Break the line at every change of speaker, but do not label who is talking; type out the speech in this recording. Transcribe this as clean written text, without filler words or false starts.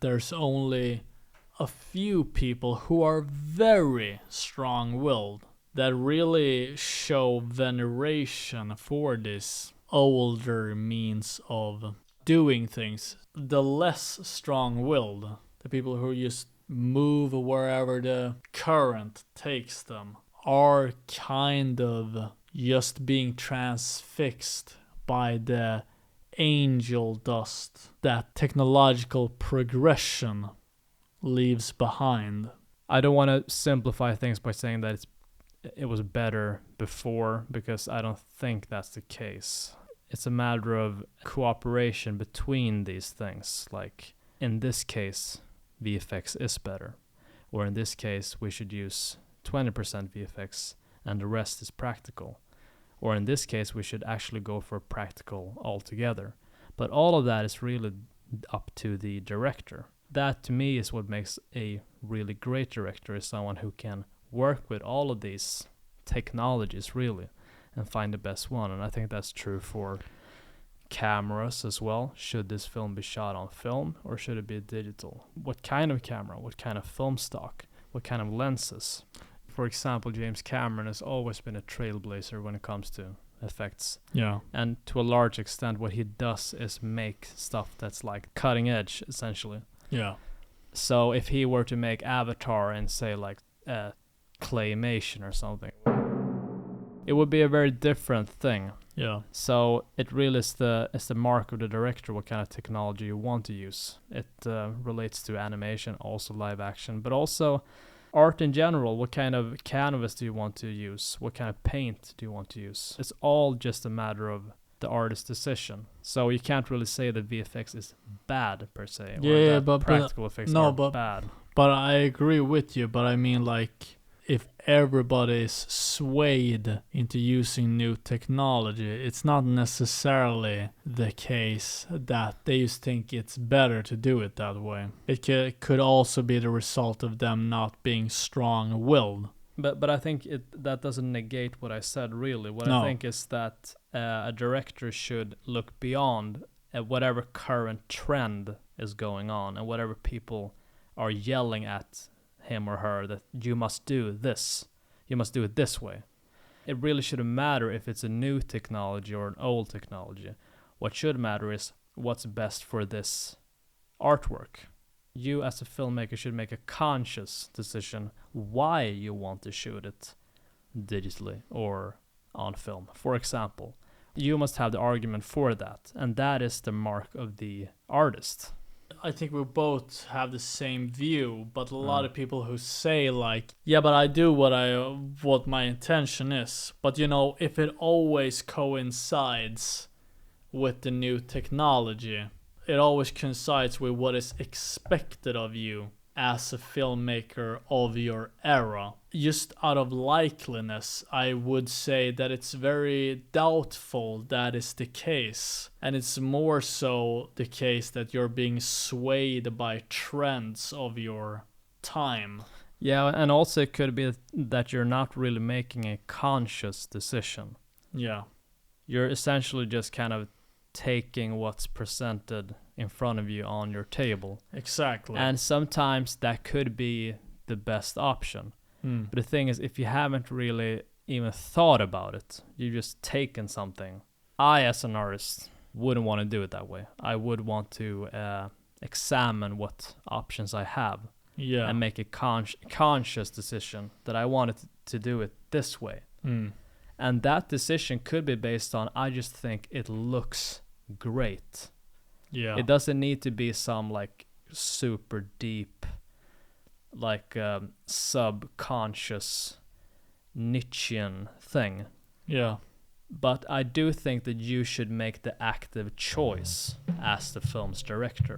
there's only a few people who are very strong-willed that really show veneration for this older means of doing things. The less strong-willed, the people who just move wherever the current takes them, are kind of just being transfixed by the angel dust that technological progression leaves behind.
I don't want to simplify things by saying that it was better before, because I don't think that's the case. It's a matter of cooperation between these things. Like, in this case, VFX is better. Or in this case, we should use 20% VFX and the rest is practical. Or in this case, we should actually go for practical altogether. But all of that is really up to the director. That, to me, is what makes a really great director, is someone who can work with all of these technologies, really, and find the best one. And I think that's true for cameras as well. Should this film be shot on film or should it be digital? What kind of camera? What kind of film stock? What kind of lenses? For example, James Cameron has always been a trailblazer when it comes to effects.
Yeah.
And to a large extent, what he does is make stuff that's like cutting edge, essentially.
Yeah.
So if he were to make Avatar and say like claymation or something, it would be a very different thing.
Yeah.
So it really is the mark of the director what kind of technology you want to use. It relates to animation, also live action, but also art in general. What kind of canvas do you want to use? What kind of paint do you want to use? It's all just a matter of the artist's decision. So you can't really say that VFX is bad per se.
Yeah,
or that
but
practical effects are bad.
But I agree with you. But I mean, like, if everybody is swayed into using new technology, it's not necessarily the case that they just think it's better to do it that way. It could also be the result of them not being strong-willed.
But I think that doesn't negate what I said, really. What I think is that a director should look beyond whatever current trend is going on and whatever people are yelling at him or her that you must do this. You must do it this way. It really shouldn't matter if it's a new technology or an old technology. What should matter is what's best for this artwork. You as a filmmaker should make a conscious decision why you want to shoot it digitally or on film. For example, you must have the argument for that, and that is the mark of the artist.
I think we both have the same view, but a lot of people who say like, yeah, but I do what my intention is. But you know, if it always coincides with the new technology, it always coincides with what is expected of you as a filmmaker of your era. Just out of likeliness, I would say that it's very doubtful that is the case. And it's more so the case that you're being swayed by trends of your time.
Yeah, and also it could be that you're not really making a conscious decision.
Yeah.
You're essentially just kind of taking what's presented in front of you on your table.
Exactly.
And sometimes that could be the best option. But the thing is, if you haven't really even thought about it, you've just taken something. I, as an artist, wouldn't want to do it that way. I would want to examine what options I have. Yeah. And make a conscious decision that I wanted to do it this way. And that decision could be based on, I just think it looks great. Yeah. It doesn't need to be some like super deep, like subconscious Nietzschean thing. Yeah. But I do think that you should make the active choice as the film's director.